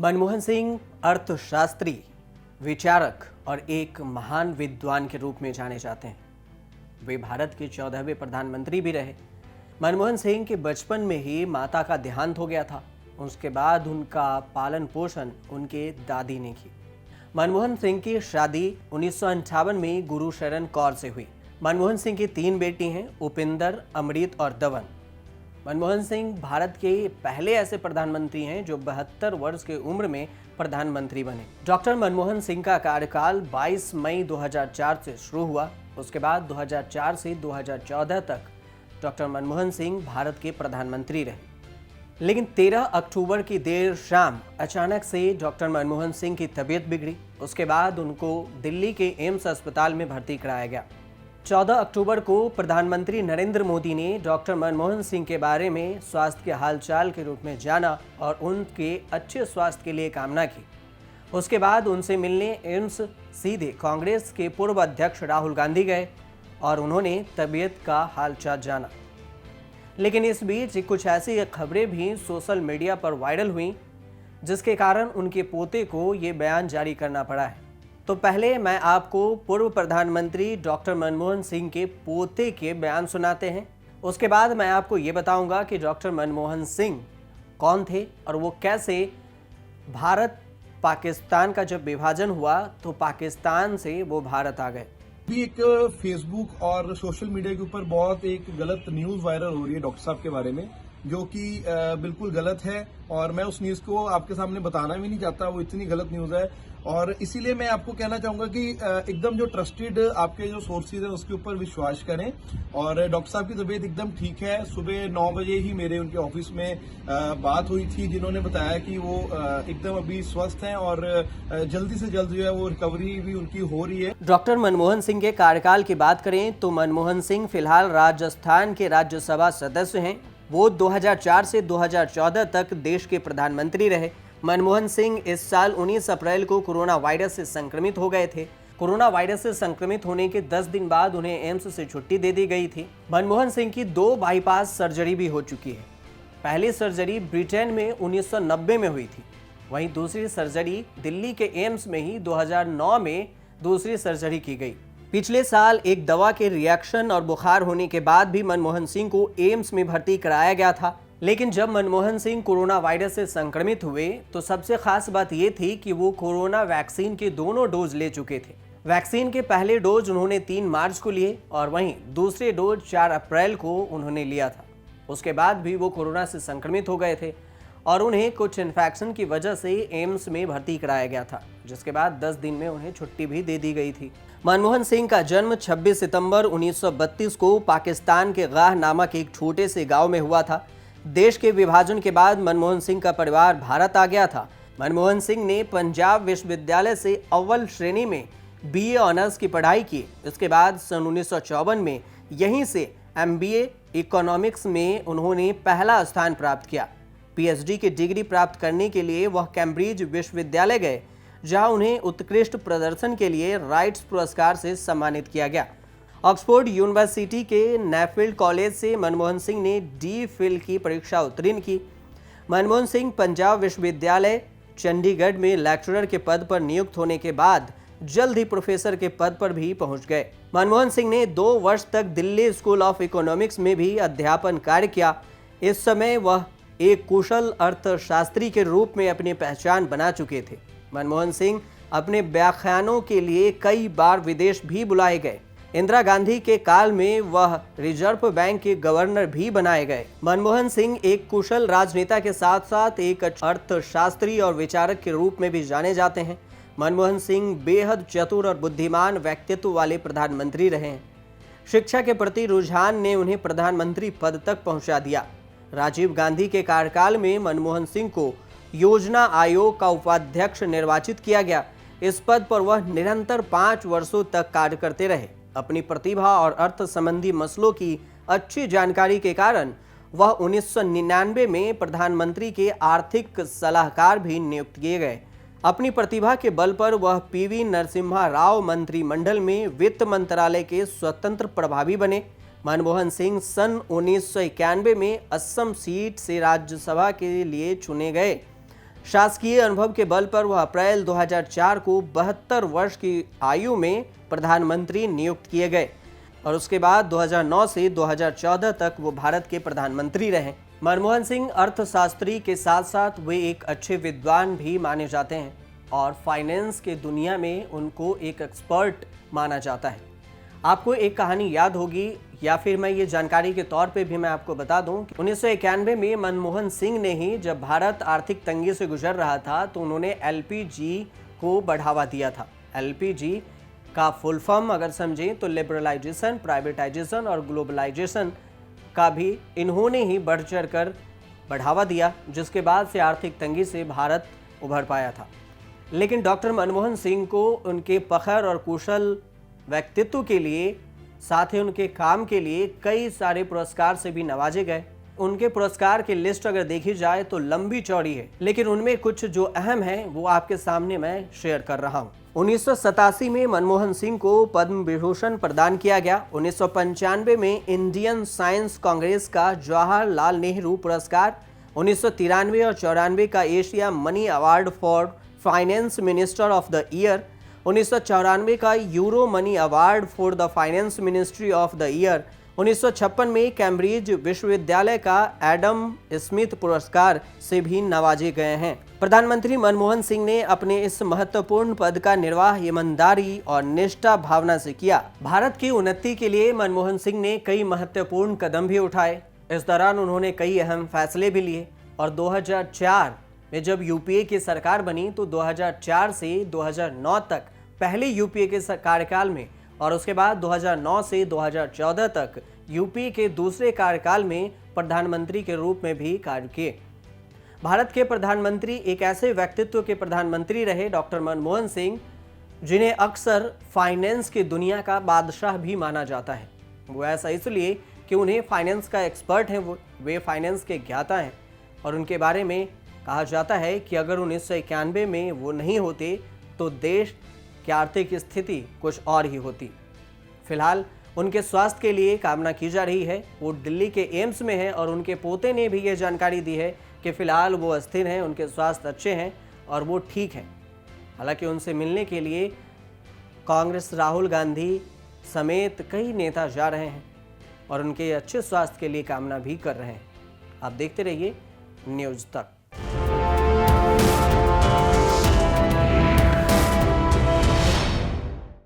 मनमोहन सिंह अर्थशास्त्री, विचारक और एक महान विद्वान के रूप में जाने जाते हैं। वे भारत के 14वें प्रधानमंत्री भी रहे। मनमोहन सिंह के बचपन में ही माता का देहांत हो गया था। उसके बाद उनका पालन पोषण उनके दादी ने की। मनमोहन सिंह की शादी 1958 में गुरु शरण कौर से हुई। मनमोहन सिंह की 3 बेटी हैं, उपिंदर, अमृत और दवन। मनमोहन सिंह भारत के पहले ऐसे प्रधानमंत्री हैं जो 72 वर्ष की उम्र में प्रधानमंत्री बने। डॉक्टर मनमोहन सिंह का कार्यकाल 22 मई 2004 से शुरू हुआ। उसके बाद 2004 से 2014 तक डॉक्टर मनमोहन सिंह भारत के प्रधानमंत्री रहे। लेकिन 13 अक्टूबर की देर शाम अचानक से डॉक्टर मनमोहन सिंह की तबीयत बिगड़ी। उसके बाद उनको दिल्ली के एम्स अस्पताल में भर्ती कराया गया। 14 अक्टूबर को प्रधानमंत्री नरेंद्र मोदी ने डॉक्टर मनमोहन सिंह के बारे में स्वास्थ्य के हालचाल के रूप में जाना और उनके अच्छे स्वास्थ्य के लिए कामना की। उसके बाद उनसे मिलने एम्स सीधे कांग्रेस के पूर्व अध्यक्ष राहुल गांधी गए और उन्होंने तबीयत का हालचाल जाना। लेकिन इस बीच कुछ ऐसी खबरें भी सोशल मीडिया पर वायरल हुई जिसके कारण उनके पोते को ये बयान जारी करना पड़ा है। तो पहले मैं आपको पूर्व प्रधानमंत्री डॉक्टर मनमोहन सिंह के पोते के बयान सुनाते हैं। उसके बाद मैं आपको ये बताऊंगा कि डॉक्टर मनमोहन सिंह कौन थे और वो कैसे भारत पाकिस्तान का जब विभाजन हुआ तो पाकिस्तान से वो भारत आ गए। भी एक फेसबुक और सोशल मीडिया के ऊपर बहुत एक गलत न्यूज वायरल हो रही है डॉक्टर साहब के बारे में, जो कि बिल्कुल गलत है और मैं उस न्यूज को आपके सामने बताना भी नहीं चाहता। वो इतनी गलत न्यूज है और इसीलिए मैं आपको कहना चाहूंगा कि एकदम जो ट्रस्टेड आपके जो सोर्सेज है उसके ऊपर विश्वास करें। और डॉक्टर साहब की तबीयत एकदम ठीक है। सुबह 9 बजे ही मेरे उनके ऑफिस में बात हुई थी, जिन्होंने बताया कि वो एकदम अभी स्वस्थ हैं और जल्दी से जल्द जो है वो रिकवरी भी उनकी हो रही है। डॉक्टर मनमोहन सिंह के कार्यकाल की बात करें तो मनमोहन सिंह फिलहाल राजस्थान के राज्यसभा सदस्य हैं। वो 2004 से 2014 तक देश के प्रधानमंत्री रहे। मनमोहन सिंह इस साल 19 अप्रैल को कोरोना वायरस से संक्रमित हो गए थे। कोरोना वायरस से संक्रमित होने के 10 दिन बाद उन्हें एम्स से छुट्टी दे दी गई थी। मनमोहन सिंह की 2 बाईपास सर्जरी भी हो चुकी है। पहली सर्जरी ब्रिटेन में 1990 में हुई थी, वहीं दूसरी सर्जरी दिल्ली के एम्स में ही 2009 में दूसरी सर्जरी की गई। पिछले साल एक दवा के रिएक्शन और बुखार होने के बाद भी मनमोहन सिंह को एम्स में भर्ती कराया गया था। लेकिन जब मनमोहन सिंह कोरोना वायरस से संक्रमित हुए तो सबसे खास बात यह थी कि वो कोरोना वैक्सीन के दोनों डोज ले चुके थे। वैक्सीन के पहले डोज उन्होंने 3 मार्च को लिए और वहीं दूसरे डोज 4 अप्रैल को उन्होंने लिया था। उसके बाद भी वो कोरोना से संक्रमित हो गए थे और उन्हें कुछ इन्फेक्शन की वजह से एम्स में भर्ती कराया गया था, जिसके बाद 10 दिन में उन्हें छुट्टी भी दे दी गई थी। मनमोहन सिंह का जन्म 26 सितंबर 1932 को पाकिस्तान के गाह नामक एक छोटे से गांव में हुआ था। देश के विभाजन के बाद मनमोहन सिंह का परिवार भारत आ गया था। मनमोहन सिंह ने पंजाब विश्वविद्यालय से अव्वल श्रेणी में BA ऑनर्स की पढ़ाई की। इसके बाद सन 1954 में यहीं से MBA इकोनॉमिक्स में उन्होंने पहला स्थान प्राप्त किया। PhD की डिग्री प्राप्त करने के लिए वह कैम्ब्रिज विश्वविद्यालय गए, जहां उन्हें उत्कृष्ट प्रदर्शन के लिए राइट्स पुरस्कार से सम्मानित किया गया। ऑक्सफोर्ड यूनिवर्सिटी के नेफील्ड कॉलेज से मनमोहन सिंह ने DPhil की परीक्षा उत्तीर्ण की। मनमोहन सिंह पंजाब विश्वविद्यालय चंडीगढ़ में लेक्चरर के पद पर नियुक्त होने के बाद जल्द ही प्रोफेसर के पद पर भी पहुंच गए। मनमोहन सिंह ने 2 वर्ष तक दिल्ली स्कूल ऑफ इकोनॉमिक्स में भी अध्यापन कार्य किया। इस समय वह एक कुशल अर्थशास्त्री के रूप में अपनी पहचान बना चुके थे। मनमोहन सिंह अपने व्याख्यानों के लिए कई बार विदेश भी बुलाए गए। इंदिरा गांधी के काल में वह रिजर्व बैंक के गवर्नर भी बनाए गए। मनमोहन सिंह एक कुशल राजनेता के साथ साथ एक अर्थशास्त्री और विचारक के रूप में भी जाने जाते हैं। मनमोहन सिंह बेहद चतुर और बुद्धिमान व्यक्तित्व वाले प्रधानमंत्री रहे हैं। शिक्षा के प्रति रुझान ने उन्हें प्रधानमंत्री पद तक पहुंचा दिया। राजीव गांधी के कार्यकाल में मनमोहन सिंह को योजना आयोग का उपाध्यक्ष निर्वाचित किया गया। इस पद पर वह निरंतर 5 वर्षों तक कार्य करते रहे। अपनी प्रतिभा और अर्थ संबंधी मसलों की अच्छी जानकारी के कारण वह 1999 में प्रधानमंत्री के आर्थिक सलाहकार भी नियुक्त किए गए। अपनी प्रतिभा के बल पर वह PV नरसिम्हा राव मंत्रिमंडल में वित्त मंत्रालय के स्वतंत्र प्रभारी बने। मनमोहन सिंह सन 1991 में असम सीट से राज्यसभा के लिए चुने गए। शासकीय अनुभव के बल पर वह अप्रैल 2004 को 72 वर्ष की आयु में प्रधानमंत्री नियुक्त किए गए और उसके बाद 2009 से 2014 तक वो भारत के प्रधानमंत्री रहे। मनमोहन सिंह अर्थशास्त्री के साथ साथ वे एक अच्छे विद्वान भी माने जाते हैं और फाइनेंस के दुनिया में उनको एक एक्सपर्ट माना जाता है। आपको एक कहानी याद होगी या फिर मैं ये जानकारी के तौर पे भी मैं आपको बता दूं कि 1991 में मनमोहन सिंह ने ही, जब भारत आर्थिक तंगी से गुजर रहा था, तो उन्होंने एलपीजी को बढ़ावा दिया था। एलपीजी का फुल फॉर्म अगर समझें तो लिबरलाइजेशन, प्राइवेटाइजेशन और ग्लोबलाइजेशन का भी इन्होंने ही बढ़ चढ़ कर बढ़ावा दिया, जिसके बाद से आर्थिक तंगी से भारत उभर पाया था। लेकिन डॉक्टर मनमोहन सिंह को उनके प्रखर और कुशल व्यक्तित्व के लिए, साथ ही उनके काम के लिए कई सारे पुरस्कार से भी नवाजे गए। उनके पुरस्कार की लिस्ट अगर देखी जाए तो लंबी चौड़ी है, लेकिन उनमें कुछ जो अहम है वो आपके सामने मैं शेयर कर रहा हूँ। 1987 में मनमोहन सिंह को पद्म विभूषण प्रदान किया गया। 1995 में इंडियन साइंस कांग्रेस का जवाहरलाल नेहरू पुरस्कार, 1993 और 94 का Asia money award for finance minister of the year, 1994 का euro money award for the finance ministry of the year, 1956 में कैम्ब्रिज विश्वविद्यालय का एडम स्मिथ पुरस्कार से भी नवाजे गए हैं। प्रधानमंत्री मनमोहन सिंह ने अपने इस महत्वपूर्ण पद का निर्वाह ईमानदारी और निष्ठा भावना से किया। भारत की उन्नति के लिए मनमोहन सिंह ने कई महत्वपूर्ण कदम भी उठाए। इस दौरान उन्होंने कई अहम फैसले भी लिए और 2004 में जब यूपीए की सरकार बनी तो 2004 से 2009 तक पहले यूपीए के कार्यकाल में और उसके बाद 2009 से 2014 तक यूपीए के दूसरे कार्यकाल में प्रधानमंत्री के रूप में भी कार्य किए। भारत के प्रधानमंत्री एक ऐसे व्यक्तित्व के प्रधानमंत्री रहे, डॉक्टर मनमोहन सिंह, जिन्हें अक्सर फाइनेंस की दुनिया का बादशाह भी माना जाता है। वो ऐसा इसलिए कि उन्हें फाइनेंस का एक्सपर्ट हैं, वे फाइनेंस के ज्ञाता हैं और उनके बारे में कहा जाता है कि अगर 1991 में वो नहीं होते तो देश की आर्थिक स्थिति कुछ और ही होती। फिलहाल उनके स्वास्थ्य के लिए कामना की जा रही है। वो दिल्ली के एम्स में है और उनके पोते ने भी ये जानकारी दी है कि फिलहाल वो अस्थिर हैं, उनके स्वास्थ्य अच्छे हैं और वो ठीक हैं। हालांकि उनसे मिलने के लिए कांग्रेस राहुल गांधी समेत कई नेता जा रहे हैं और उनके अच्छे स्वास्थ्य के लिए कामना भी कर रहे हैं। आप देखते रहिए न्यूज़ तक।